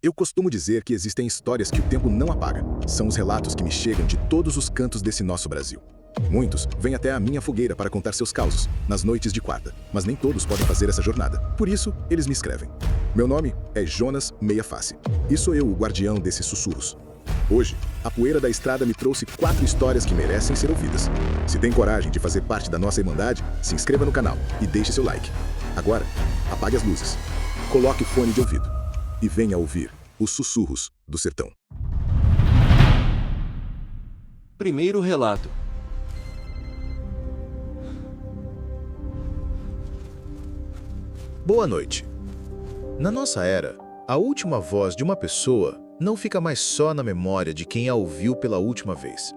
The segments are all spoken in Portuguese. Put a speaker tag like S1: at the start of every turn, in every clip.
S1: Eu costumo dizer que existem histórias que o tempo não apaga. São os relatos que me chegam de todos os cantos desse nosso Brasil. Muitos vêm até a minha fogueira para contar seus causos, nas noites de quarta, mas nem todos podem fazer essa jornada. Por isso, eles me escrevem. Meu nome é Jonas Meia Face, e sou eu o guardião desses sussurros. Hoje, a poeira da estrada me trouxe 4 histórias que merecem ser ouvidas. Se tem coragem de fazer parte da nossa irmandade, se inscreva no canal e deixe seu like. Agora, apague as luzes, coloque o fone de ouvido e venha ouvir os sussurros do sertão.
S2: Primeiro relato.
S3: Boa noite. Na nossa era, a última voz de uma pessoa não fica mais só na memória de quem a ouviu pela última vez.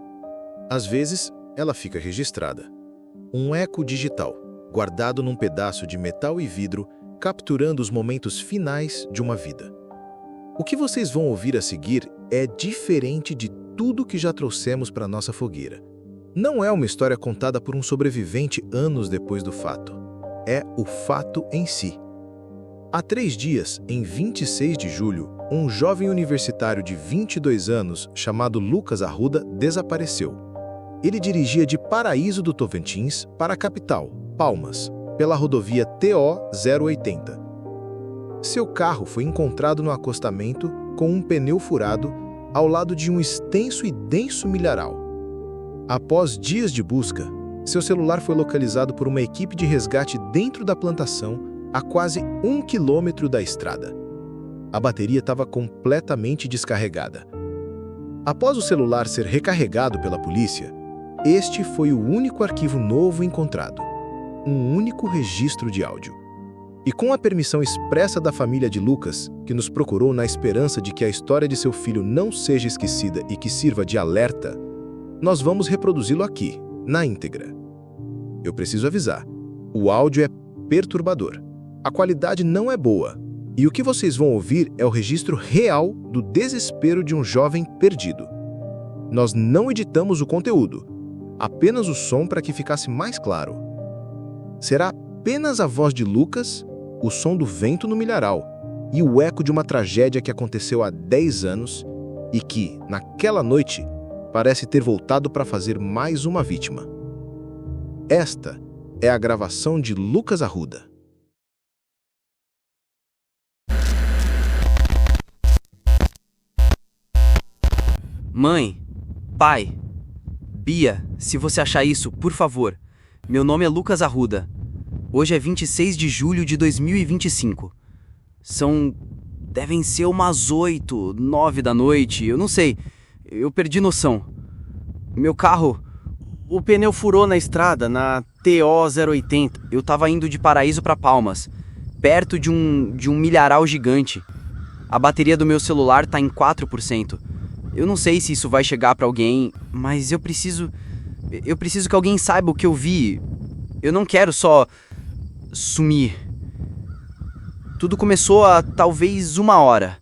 S3: Às vezes, ela fica registrada. Um eco digital, guardado num pedaço de metal e vidro, capturando os momentos finais de uma vida. O que vocês vão ouvir a seguir é diferente de tudo que já trouxemos para nossa fogueira. Não é uma história contada por um sobrevivente anos depois do fato. É o fato em si. Há 3 dias, em 26 de julho, um jovem universitário de 22 anos, chamado Lucas Arruda, desapareceu. Ele dirigia de Paraíso do Tocantins para a capital, Palmas, pela rodovia TO-080. Seu carro foi encontrado no acostamento com um pneu furado ao lado de um extenso e denso milharal. Após dias de busca, seu celular foi localizado por uma equipe de resgate dentro da plantação, a quase 1 quilômetro da estrada. A bateria estava completamente descarregada. Após o celular ser recarregado pela polícia, este foi o único arquivo novo encontrado, um único registro de áudio. E com a permissão expressa da família de Lucas, que nos procurou na esperança de que a história de seu filho não seja esquecida e que sirva de alerta, nós vamos reproduzi-lo aqui, na íntegra. Eu preciso avisar, o áudio é perturbador. A qualidade não é boa, e o que vocês vão ouvir é o registro real do desespero de um jovem perdido. Nós não editamos o conteúdo, apenas o som para que ficasse mais claro. Será apenas a voz de Lucas, o som do vento no milharal e o eco de uma tragédia que aconteceu há 10 anos e que, naquela noite, parece ter voltado para fazer mais uma vítima. Esta é a gravação de Lucas Arruda.
S4: Mãe, pai, Bia, se você achar isso, por favor. Meu nome é Lucas Arruda. Hoje é 26 de julho de 2025. Devem ser umas 8, 9 da noite, eu não sei. Eu perdi noção. Meu carro, o pneu furou na estrada, na TO-080. Eu tava indo de Paraíso para Palmas, perto de um milharal gigante. A bateria do meu celular tá em 4%. Eu não sei se isso vai chegar pra alguém, mas eu preciso que alguém saiba o que eu vi. Eu não quero só sumir. Tudo começou há talvez 1 hora.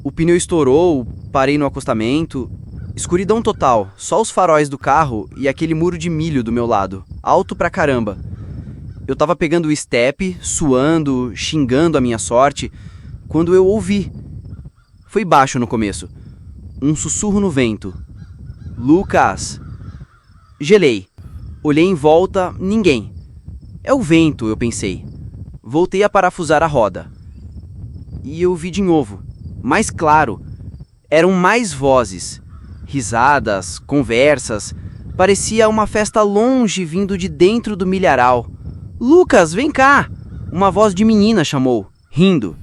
S4: O pneu estourou, parei no acostamento. Escuridão total, só os faróis do carro e aquele muro de milho do meu lado, alto pra caramba. Eu tava pegando o step, suando, xingando a minha sorte, quando eu ouvi. Foi baixo no começo. Um sussurro no vento. Lucas! Gelei. Olhei em volta, ninguém. É o vento, eu pensei. Voltei a parafusar a roda. E eu vi de novo. Mais claro. Eram mais vozes. Risadas, conversas. Parecia uma festa longe vindo de dentro do milharal. Lucas, vem cá! Uma voz de menina chamou, rindo.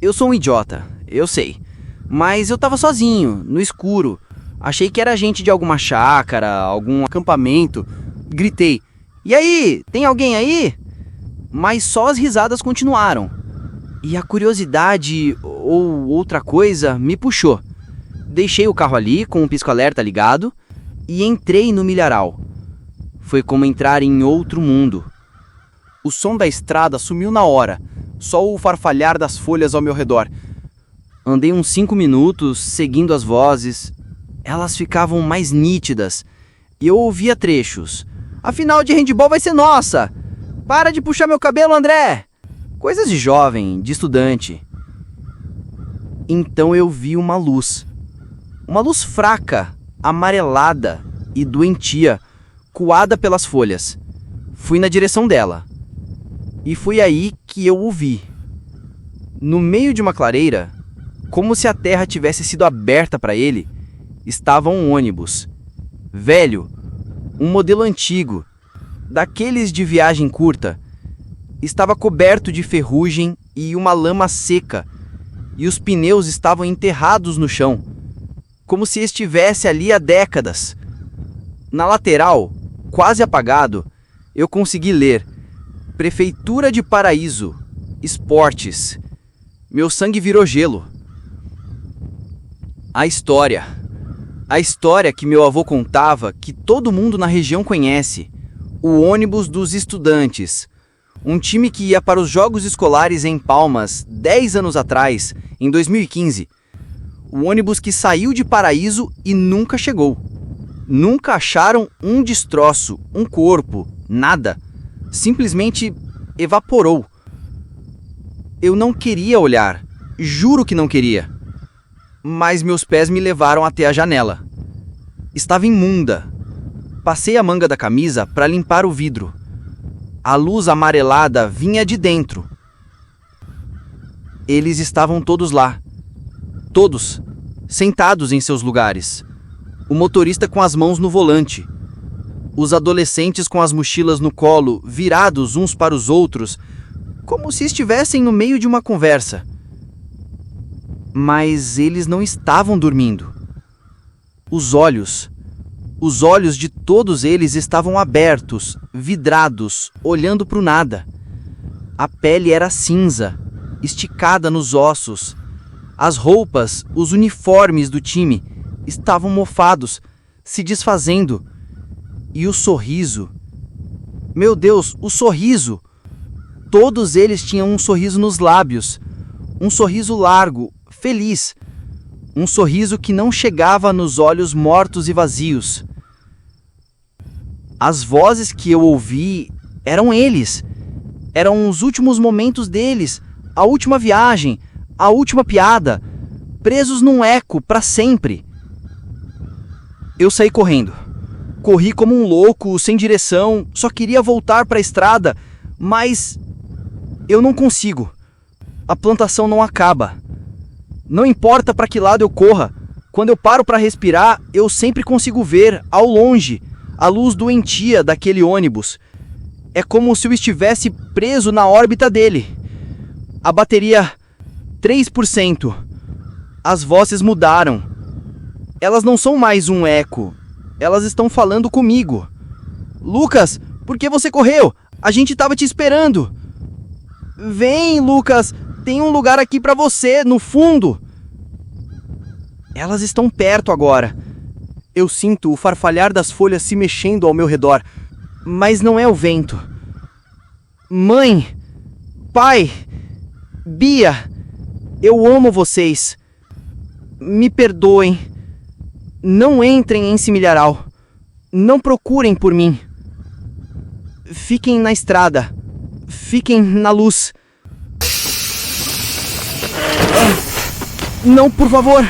S4: Eu sou um idiota, eu sei. Mas eu tava sozinho, no escuro. Achei que era gente de alguma chácara, algum acampamento. Gritei, e aí, tem alguém aí? Mas só as risadas continuaram. E a curiosidade, ou outra coisa, me puxou. Deixei o carro ali, com o pisco-alerta ligado, e entrei no milharal. Foi como entrar em outro mundo. O som da estrada sumiu na hora, só o farfalhar das folhas ao meu redor. Andei uns 5 minutos, seguindo as vozes. Elas ficavam mais nítidas. E eu ouvia trechos. A final de handball vai ser nossa! Para de puxar meu cabelo, André! Coisas de jovem, de estudante. Então eu vi uma luz fraca, amarelada e doentia, coada pelas folhas. Fui na direção dela. E foi aí que eu o vi. No meio de uma clareira, como se a terra tivesse sido aberta para ele, estava um ônibus. Velho, um modelo antigo, daqueles de viagem curta. Estava coberto de ferrugem e uma lama seca, e os pneus estavam enterrados no chão, como se estivesse ali há décadas. Na lateral, quase apagado, eu consegui ler: Prefeitura de Paraíso, Esportes. Meu sangue virou gelo. A história que meu avô contava, que todo mundo na região conhece. O ônibus dos estudantes. Um time que ia para os Jogos Escolares em Palmas 10 anos atrás, em 2015. O ônibus que saiu de Paraíso e nunca chegou. Nunca acharam um destroço, um corpo, nada. Simplesmente evaporou. Eu não queria olhar, juro que não queria. Mas meus pés me levaram até a janela. Estava imunda. Passei a manga da camisa para limpar o vidro. A luz amarelada vinha de dentro. Eles estavam todos lá. Todos, sentados em seus lugares. O motorista com as mãos no volante. Os adolescentes com as mochilas no colo, virados uns para os outros, como se estivessem no meio de uma conversa. Mas eles não estavam dormindo. Os olhos de todos eles estavam abertos, vidrados, olhando para o nada. A pele era cinza, esticada nos ossos. As roupas, os uniformes do time, estavam mofados, se desfazendo. E o sorriso... Meu Deus, o sorriso! Todos eles tinham um sorriso nos lábios. Um sorriso largo, feliz. Um sorriso que não chegava nos olhos mortos e vazios. As vozes que eu ouvi eram eles. Eram os últimos momentos deles, a última viagem, a última piada, presos num eco para sempre. Eu saí correndo. Corri como um louco, sem direção, só queria voltar para a estrada, mas eu não consigo. A plantação não acaba. Não importa para que lado eu corra, quando eu paro para respirar, eu sempre consigo ver, ao longe, a luz doentia daquele ônibus. É como se eu estivesse preso na órbita dele. A bateria 3%. As vozes mudaram. Elas não são mais um eco. Elas estão falando comigo. Lucas, por que você correu? A gente estava te esperando. Vem, Lucas, tem um lugar aqui para você, no fundo. Elas estão perto agora. Eu sinto o farfalhar das folhas se mexendo ao meu redor, mas não é o vento. Mãe, pai, Bia, eu amo vocês. Me perdoem. Não entrem em Milharal. Não procurem por mim. Fiquem na estrada. Fiquem na luz. Não, por favor.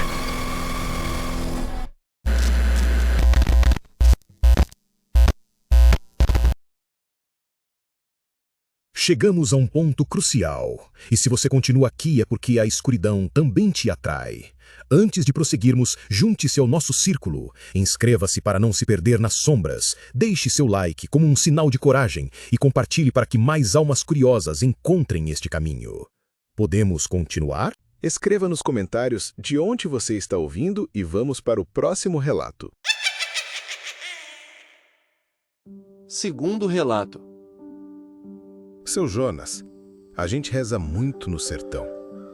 S1: Chegamos a um ponto crucial, e se você continua aqui é porque a escuridão também te atrai. Antes de prosseguirmos, junte-se ao nosso círculo, inscreva-se para não se perder nas sombras, deixe seu like como um sinal de coragem e compartilhe para que mais almas curiosas encontrem este caminho. Podemos continuar? Escreva nos comentários de onde você está ouvindo e vamos para o próximo relato.
S2: Segundo relato.
S1: Seu Jonas, a gente reza muito no sertão.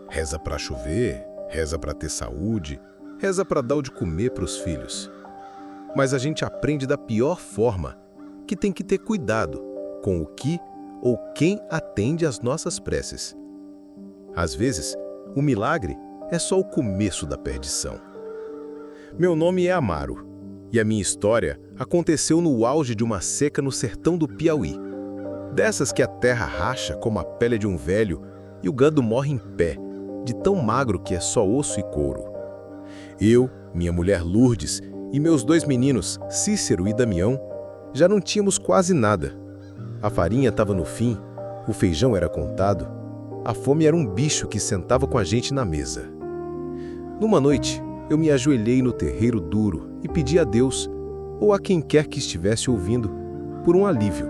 S1: Reza para chover, reza para ter saúde, reza para dar o de comer para os filhos. Mas a gente aprende da pior forma, que tem que ter cuidado com o que ou quem atende às nossas preces. Às vezes, o milagre é só o começo da perdição. Meu nome é Amaro, e a minha história aconteceu no auge de uma seca no sertão do Piauí. Dessas que a terra racha como a pele de um velho e o gado morre em pé,
S3: de tão magro que é só osso e couro. Eu, minha mulher Lourdes e meus 2 meninos, Cícero e Damião, já não tínhamos quase nada. A farinha estava no fim, o feijão era contado, a fome era um bicho que sentava com a gente na mesa. Numa noite, eu me ajoelhei no terreiro duro e pedi a Deus, ou a quem quer que estivesse ouvindo, por um alívio,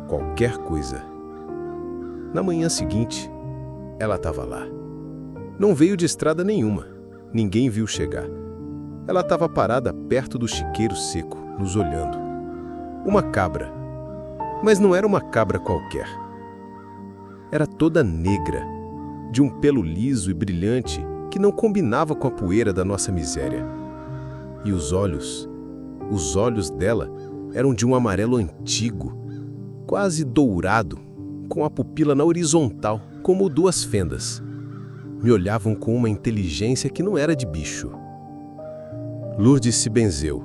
S3: qualquer coisa. Na manhã seguinte, ela estava lá. Não veio de estrada nenhuma, ninguém viu chegar. Ela estava parada perto do chiqueiro seco, nos olhando. Uma cabra. Mas não era uma cabra qualquer. Era toda negra, de um pelo liso e brilhante que não combinava com a poeira da nossa miséria. E os olhos dela eram de um amarelo antigo, quase dourado, com a pupila na horizontal, como 2 fendas. Me olhavam com uma inteligência que não era de bicho. Lourdes se benzeu.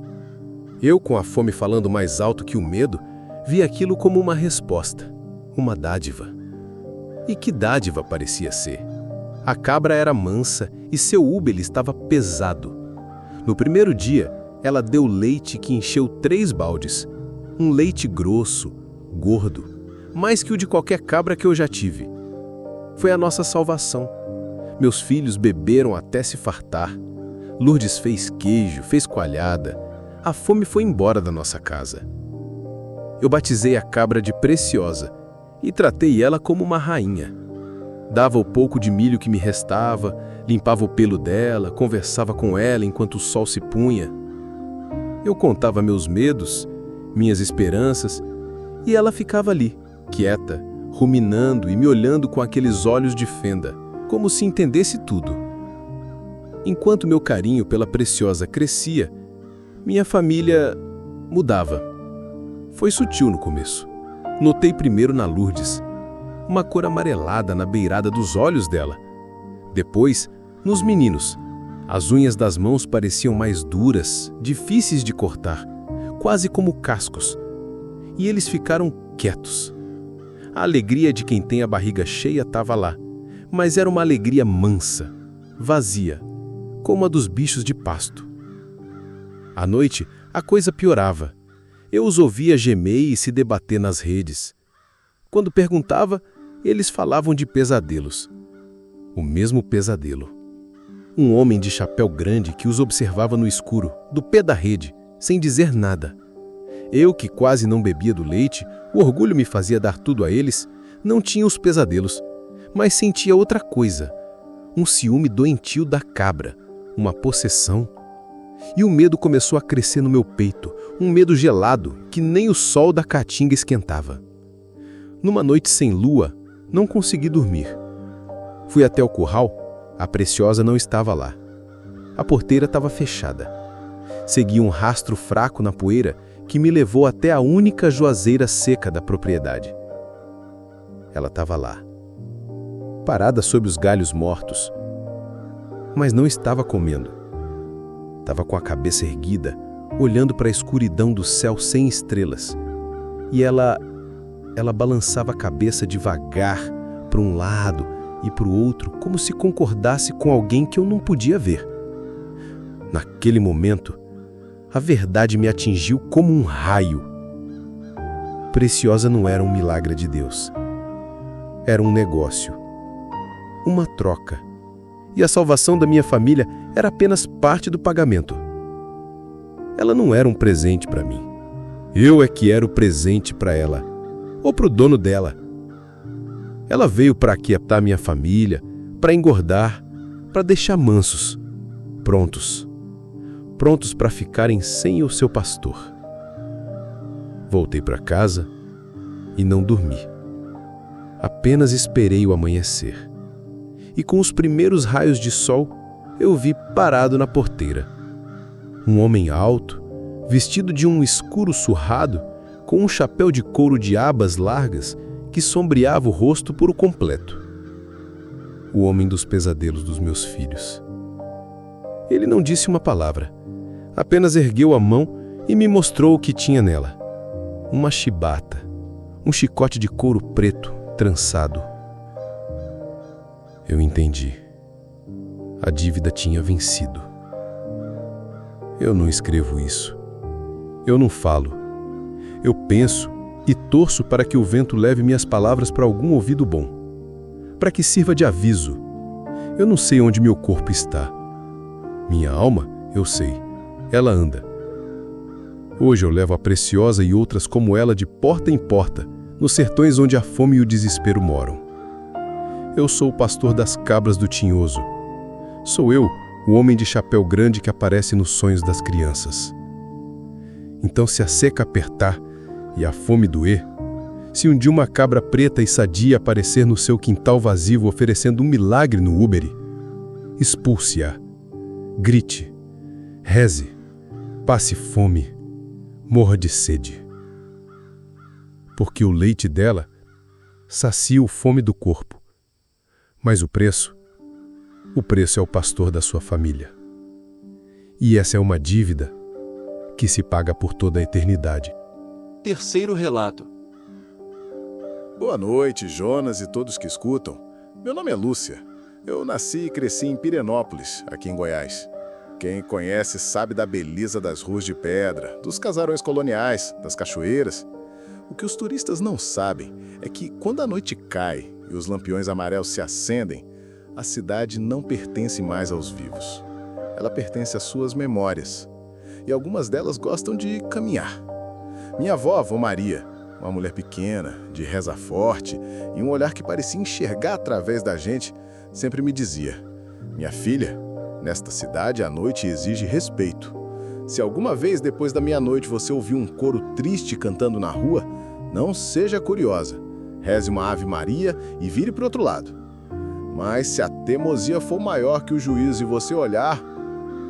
S3: Eu, com a fome falando mais alto que o medo, vi aquilo como uma resposta, uma dádiva. E que dádiva parecia ser? A cabra era mansa e seu úbele estava pesado. No primeiro dia, ela deu leite que encheu 3 baldes. Um leite grosso, gordo, mais que o de qualquer cabra que eu já tive. Foi a nossa salvação. Meus filhos beberam até se fartar. Lourdes fez queijo, fez coalhada. A fome foi embora da nossa casa. Eu batizei a cabra de Preciosa e tratei ela como uma rainha. Dava o pouco de milho que me restava, limpava o pelo dela, conversava com ela enquanto o sol se punha. Eu contava meus medos, minhas esperanças, e ela ficava ali, quieta, ruminando e me olhando com aqueles olhos de fenda, como se entendesse tudo. Enquanto meu carinho pela Preciosa crescia, minha família mudava. Foi sutil no começo. Notei primeiro na Lourdes, uma cor amarelada na beirada dos olhos dela. Depois, nos meninos, as unhas das mãos pareciam mais duras, difíceis de cortar, quase como cascos. E eles ficaram quietos. A alegria de quem tem a barriga cheia estava lá, mas era uma alegria mansa, vazia, como a dos bichos de pasto. À noite, a coisa piorava. Eu os ouvia gemer e se debater nas redes. Quando perguntava, eles falavam de pesadelos. O mesmo pesadelo. Um homem de chapéu grande que os observava no escuro, do pé da rede, sem dizer nada. Eu, que quase não bebia do leite, o orgulho me fazia dar tudo a eles, não tinha os pesadelos, mas sentia outra coisa. Um ciúme doentio da cabra, uma possessão. E o medo começou a crescer no meu peito, um medo gelado que nem o sol da caatinga esquentava. Numa noite sem lua, não consegui dormir. Fui até o curral, a Preciosa não estava lá. A porteira estava fechada. Segui um rastro fraco na poeira que me levou até a única juazeira seca da propriedade. Ela estava lá, parada sob os galhos mortos, mas não estava comendo. Estava com a cabeça erguida, olhando para a escuridão do céu sem estrelas. E ela balançava a cabeça devagar, para um lado e para o outro, como se concordasse com alguém que eu não podia ver. Naquele momento, a verdade me atingiu como um raio. Preciosa não era um milagre de Deus. Era um negócio, uma troca. E a salvação da minha família era apenas parte do pagamento. Ela não era um presente para mim. Eu é que era o presente para ela, ou para o dono dela. Ela veio para aquietar minha família, para engordar, para deixar mansos, prontos para ficarem sem o seu pastor. Voltei para casa e não dormi. Apenas esperei o amanhecer. E com os primeiros raios de sol, eu vi parado na porteira. Um homem alto, vestido de um escuro surrado, com um chapéu de couro de abas largas que sombreava o rosto por completo. O homem dos pesadelos dos meus filhos. Ele não disse uma palavra, apenas ergueu a mão e me mostrou o que tinha nela. Uma chibata, um chicote de couro preto, trançado. Eu entendi.
S5: A dívida tinha vencido. Eu não escrevo isso. Eu não falo. Eu penso e torço para que o vento leve minhas palavras para algum ouvido bom, para que sirva de aviso. Eu não sei onde meu corpo está. Minha alma, eu sei. Ela anda. Hoje eu levo a Preciosa e outras como ela de porta em porta, nos sertões onde a fome e o desespero moram. Eu sou o pastor das cabras do Tinhoso. Sou eu, o homem de chapéu grande que aparece nos sonhos das crianças. Então, se a seca apertar e a fome doer, se um dia uma cabra preta e sadia aparecer no seu quintal vazio oferecendo um milagre no úbere, expulse-a, grite, reze, passe fome, morra de sede. Porque o leite dela sacia o fome do corpo, mas o preço é o pastor da sua família. E essa é uma dívida que se paga por toda a eternidade.
S2: Terceiro relato.
S1: Boa noite, Jonas e todos que escutam. Meu nome é Lúcia. Eu nasci e cresci em Pirenópolis, aqui em Goiás. Quem conhece sabe da beleza das ruas de pedra, dos casarões coloniais, das cachoeiras. O que os turistas não sabem é que, quando a noite cai e os lampiões amarelos se acendem, a cidade não pertence mais aos vivos. Ela pertence às suas memórias. E algumas delas gostam de caminhar. Minha avó, Avó Maria, uma mulher pequena, de reza forte e um olhar que parecia enxergar através da gente, sempre me dizia: minha filha, nesta cidade a noite exige respeito. Se alguma vez depois da meia-noite você ouvir um coro triste cantando na rua, não seja curiosa. Reze uma Ave Maria e vire para o outro lado. Mas se a teimosia for maior que o juízo e você olhar,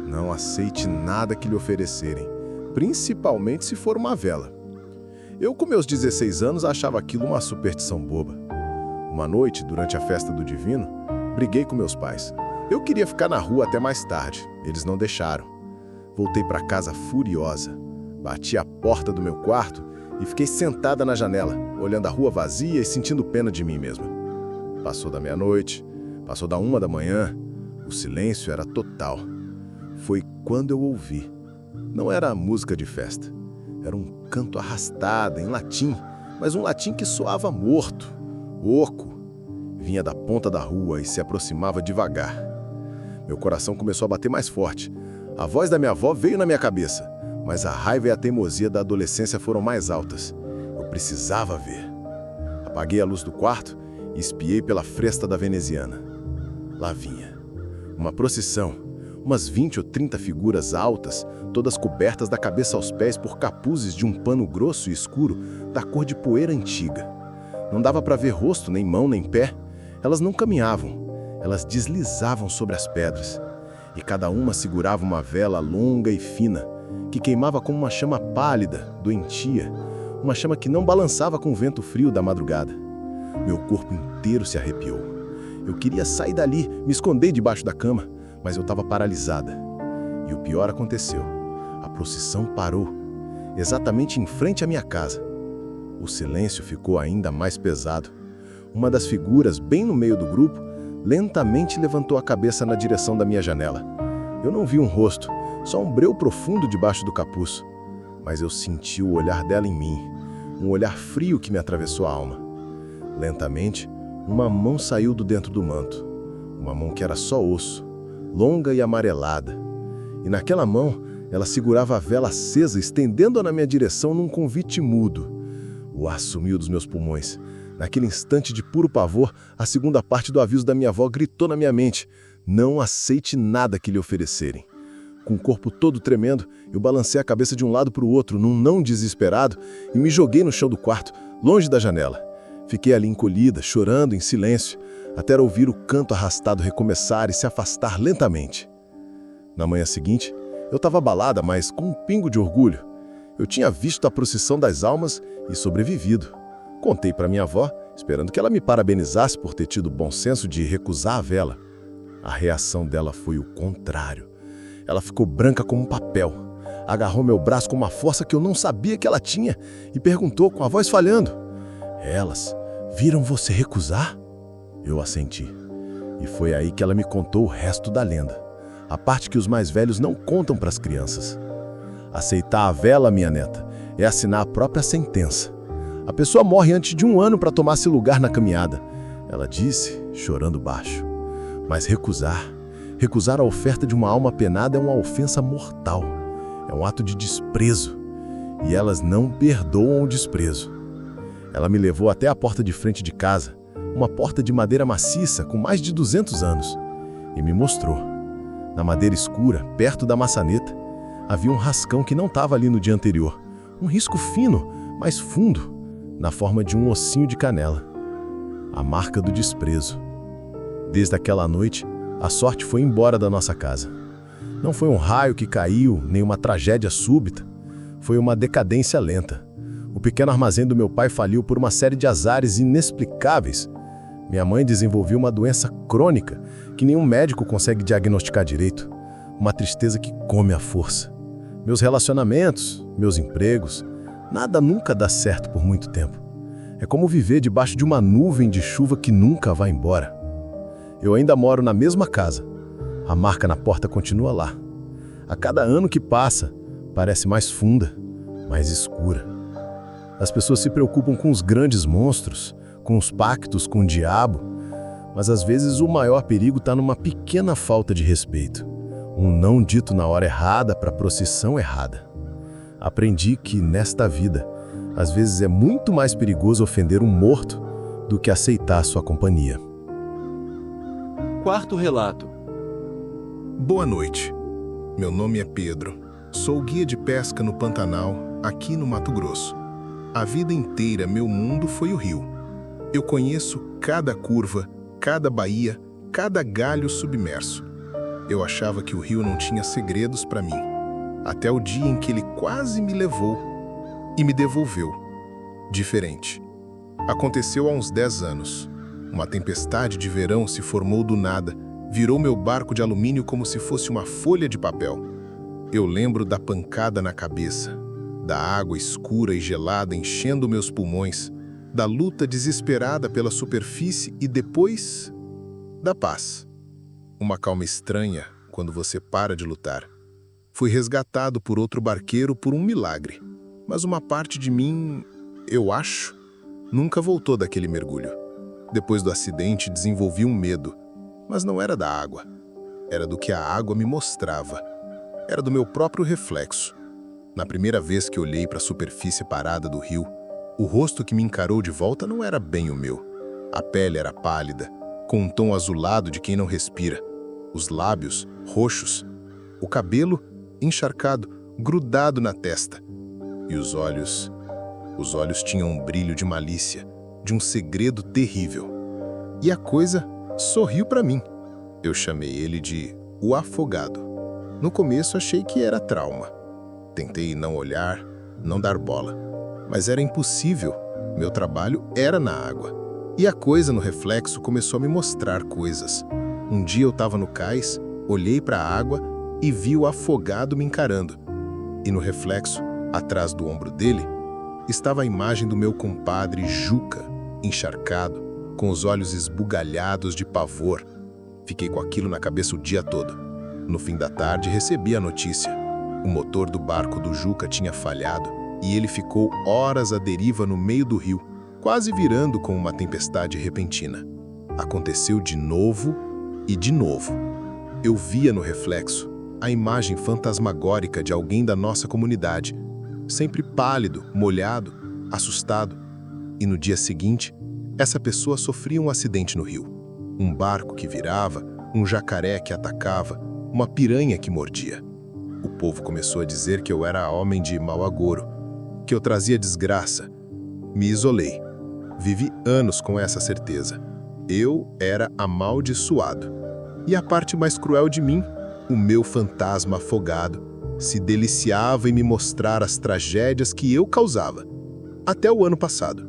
S1: não aceite nada que lhe oferecerem, principalmente se for uma vela. Eu, com meus 16 anos, achava aquilo uma superstição boba. Uma noite, durante a festa do Divino, briguei com meus pais. Eu queria ficar na rua até mais tarde. Eles não deixaram. Voltei para casa furiosa. Bati a porta do meu quarto e fiquei sentada na janela, olhando a rua vazia e sentindo pena de mim mesma. Passou da meia-noite, passou da 1 da manhã. O silêncio era total. Foi quando eu ouvi. Não era música de festa. Era um canto arrastado, em latim, mas um latim que soava morto, oco. Vinha da ponta da rua e se aproximava devagar. Meu coração começou a bater mais forte. A voz da minha avó veio na minha cabeça, mas a raiva e a teimosia da adolescência foram mais altas. Eu precisava ver. Apaguei a luz do quarto e espiei pela fresta da veneziana. Lá vinha. Uma procissão. Umas 20 ou 30 figuras altas, todas cobertas da cabeça aos pés por capuzes de um pano grosso e escuro, da cor de poeira antiga. Não dava para ver rosto, nem mão, nem pé. Elas não caminhavam, elas deslizavam sobre as pedras. E cada uma segurava uma vela longa e fina, que queimava como uma chama pálida, doentia, uma chama que não balançava com o vento frio da madrugada. Meu corpo inteiro se arrepiou. Eu queria sair dali, me esconder debaixo da cama, mas eu estava paralisada. E o pior aconteceu. A procissão parou, exatamente em frente à minha casa. O silêncio ficou ainda mais pesado. Uma das figuras, bem no meio do grupo, lentamente levantou a cabeça na direção da minha janela. Eu não vi um rosto, só um breu profundo debaixo do capuz. Mas eu senti o olhar dela em mim, um olhar frio que me atravessou a alma. Lentamente, uma mão saiu do dentro do manto. Uma mão que era só osso, longa e amarelada. E naquela mão, ela segurava a vela acesa, estendendo-a na minha direção num convite mudo. O ar sumiu dos meus pulmões. Naquele instante de puro pavor, a segunda parte do aviso da minha avó gritou na minha mente: não aceite nada que lhe oferecerem. Com o corpo todo tremendo, eu balancei a cabeça de um lado para o outro, num não desesperado, e me joguei no chão do quarto, longe da janela. Fiquei ali encolhida, chorando em silêncio, até ouvir o canto arrastado recomeçar e se afastar lentamente. Na manhã seguinte, eu estava abalada, mas com um pingo de orgulho. Eu tinha visto a procissão das almas e sobrevivido. Contei para minha avó, esperando que ela me parabenizasse por ter tido o bom senso de recusar a vela. A reação dela foi o contrário. Ela ficou branca como um papel, agarrou meu braço com uma força que eu não sabia que ela tinha e perguntou com a voz falhando: elas viram você recusar? Eu assenti.
S6: E foi aí que ela me contou o resto da lenda, a parte que os mais velhos não contam para as crianças. Aceitar a vela, minha neta, é assinar a própria sentença. A pessoa morre antes de 1 ano para tomar seu lugar na caminhada, ela disse, chorando baixo. Mas recusar a oferta de uma alma penada é uma ofensa mortal. É um ato de desprezo. E elas não perdoam o desprezo. Ela me levou até a porta de frente de casa, uma porta de madeira maciça com mais de 200 anos, e me mostrou. Na madeira escura, perto da maçaneta, havia um rascão que não estava ali no dia anterior. Um risco fino, mas fundo, na forma de um ossinho de canela. A marca do desprezo. Desde aquela noite, a sorte foi embora da nossa casa. Não foi um raio que caiu, nem uma tragédia súbita. Foi uma decadência lenta. O pequeno armazém do meu pai faliu por uma série de azares inexplicáveis. Minha mãe desenvolveu uma doença crônica que nenhum médico consegue diagnosticar direito. Uma tristeza que come a força. Meus relacionamentos, meus empregos, nada nunca dá certo por muito tempo. É como viver debaixo de uma nuvem de chuva que nunca vai embora. Eu ainda moro na mesma casa. A marca na porta continua lá. A cada ano que passa, parece mais funda, mais escura. As pessoas se preocupam com os grandes monstros, com os pactos com o diabo, mas às vezes o maior perigo está numa pequena falta de respeito. Um não dito na hora errada para a procissão errada. Aprendi que, nesta vida, às vezes é muito mais perigoso ofender um morto do que aceitar sua companhia.
S2: Quarto relato.
S7: Boa noite. Meu nome é Pedro. Sou guia de pesca no Pantanal, aqui no Mato Grosso. A vida inteira meu mundo foi o rio. Eu conheço cada curva, cada baía, cada galho submerso. Eu achava que o rio não tinha segredos para mim, até o dia em que ele quase me levou e me devolveu. Diferente. Aconteceu há uns 10 anos. Uma tempestade de verão se formou do nada, virou meu barco de alumínio como se fosse uma folha de papel. Eu lembro da pancada na cabeça, da água escura e gelada enchendo meus pulmões, da luta desesperada pela superfície e depois da paz. Uma calma estranha quando você para de lutar. Fui resgatado por outro barqueiro por um milagre, mas uma parte de mim, eu acho, nunca voltou daquele mergulho. Depois do acidente, desenvolvi um medo, mas não era da água. Era do que a água me mostrava. Era do meu próprio reflexo. Na primeira vez que olhei para a superfície parada do rio, o rosto que me encarou de volta não era bem o meu. A pele era pálida, com um tom azulado de quem não respira. Os lábios, roxos. O cabelo, encharcado, grudado na testa. E os olhos tinham um brilho de malícia, de um segredo terrível. E a coisa sorriu para mim. Eu chamei ele de o afogado. No começo achei que era trauma. Tentei não olhar, não dar bola. Mas era impossível. Meu trabalho era na água. E a coisa no reflexo começou a me mostrar coisas. Um dia eu estava no cais, olhei para a água e vi o afogado me encarando. E no reflexo, atrás do ombro dele, estava a imagem do meu compadre Juca, encharcado, com os olhos esbugalhados de pavor. Fiquei com aquilo na cabeça o dia todo. No fim da tarde, recebi a notícia. O motor do barco do Juca tinha falhado e ele ficou horas à deriva no meio do rio, quase virando com uma tempestade repentina. Aconteceu de novo e de novo. Eu via no reflexo a imagem fantasmagórica de alguém da nossa comunidade, sempre pálido, molhado, assustado. E no dia seguinte, essa pessoa sofria um acidente no rio. Um barco que virava, um jacaré que atacava, uma piranha que mordia. O povo começou a dizer que eu era homem de mau agouro, que eu trazia desgraça. Me isolei. Vivi anos com essa certeza. Eu era amaldiçoado. E a parte mais cruel de mim, o meu fantasma afogado, se deliciava em me mostrar as tragédias que eu causava. Até o ano passado.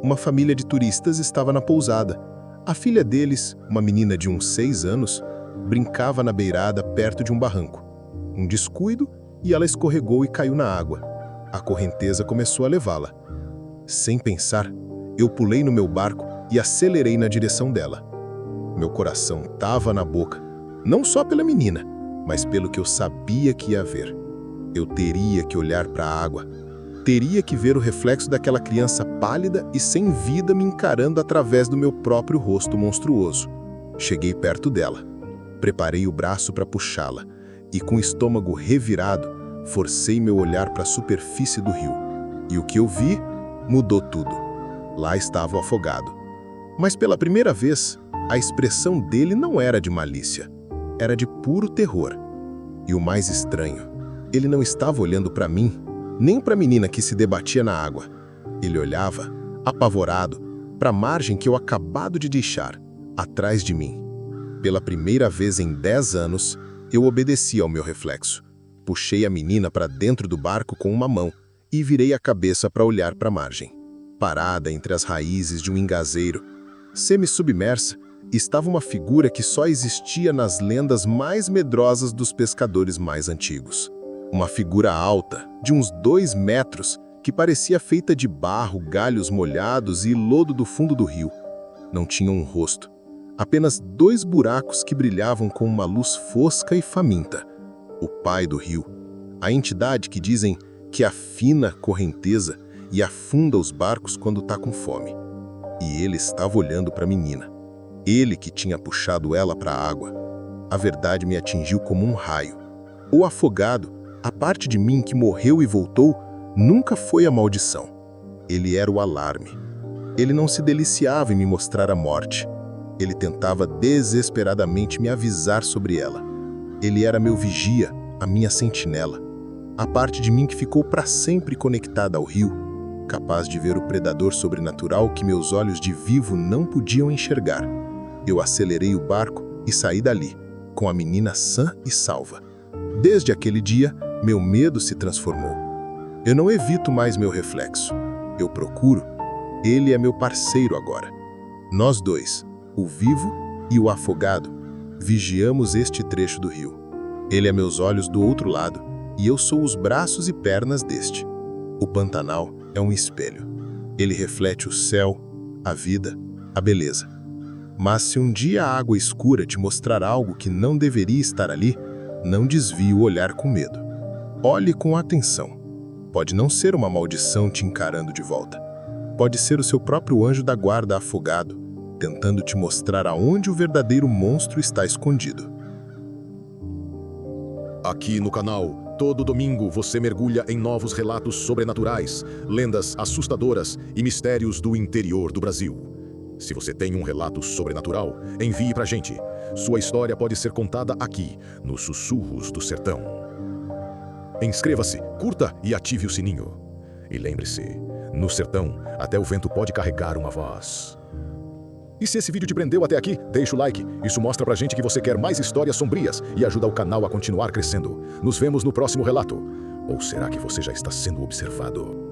S7: Uma família de turistas estava na pousada. A filha deles, uma menina de uns 6 anos, brincava na beirada perto de um barranco. Um descuido e ela escorregou e caiu na água. A correnteza começou a levá-la. Sem pensar, eu pulei no meu barco e acelerei na direção dela. Meu coração tava na boca, não só pela menina, mas pelo que eu sabia que ia ver. Eu teria que olhar para a água. Teria que ver o reflexo daquela criança pálida e sem vida me encarando através do meu próprio rosto monstruoso. Cheguei perto dela. Preparei o braço para puxá-la e, com o estômago revirado, forcei meu olhar para a superfície do rio. E o que eu vi mudou tudo. Lá estava o afogado. Mas pela primeira vez, a expressão dele não era de malícia. Era de puro terror. E o mais estranho, ele não estava olhando para mim, nem para a menina que se debatia na água. Ele olhava, apavorado, para a margem que eu acabado de deixar, atrás de mim. Pela primeira vez em 10 anos, eu obedeci ao meu reflexo. Puxei a menina para dentro do barco com uma mão e virei a cabeça para olhar para a margem. Parada entre as raízes de um engazeiro, semi-submersa, estava uma figura que só existia nas lendas mais medrosas dos pescadores mais antigos. Uma figura alta, de uns 2 metros, que parecia feita de barro, galhos molhados e lodo do fundo do rio. Não tinha um rosto, apenas 2 buracos que brilhavam com uma luz fosca e faminta. O pai do rio, a entidade que dizem que afina a correnteza e afunda os barcos quando está com fome. E ele estava olhando para a menina. Ele que tinha puxado ela para a água. A verdade me atingiu como um raio. O afogado, a parte de mim que morreu e voltou, nunca foi a maldição. Ele era o alarme. Ele não se deliciava em me mostrar a morte. Ele tentava desesperadamente me avisar sobre ela. Ele era meu vigia, a minha sentinela. A parte de mim que ficou para sempre conectada ao rio, capaz de ver o predador sobrenatural que meus olhos de vivo não podiam enxergar. Eu acelerei o barco e saí dali, com a menina sã e salva. Desde aquele dia, meu medo se transformou. Eu não evito mais meu reflexo. Eu procuro. Ele é meu parceiro agora. Nós dois, o vivo e o afogado, vigiamos este trecho do rio. Ele é meus olhos do outro lado e eu sou os braços e pernas deste. O Pantanal é um espelho. Ele reflete o céu, a vida, a beleza. Mas se um dia a água escura te mostrar algo que não deveria estar ali, não desvie o olhar com medo. Olhe com atenção. Pode não ser uma maldição te encarando de volta. Pode ser o seu próprio anjo da guarda afogado, tentando te mostrar aonde o verdadeiro monstro está escondido.
S8: Aqui no canal, todo domingo você mergulha em novos relatos sobrenaturais, lendas assustadoras e mistérios do interior do Brasil. Se você tem um relato sobrenatural, envie pra gente. Sua história pode ser contada aqui, nos Sussurros do Sertão. Inscreva-se, curta e ative o sininho. E lembre-se, no sertão, até o vento pode carregar uma voz. E se esse vídeo te prendeu até aqui, deixa o like. Isso mostra pra gente que você quer mais histórias sombrias e ajuda o canal a continuar crescendo. Nos vemos no próximo relato. Ou será que você já está sendo observado?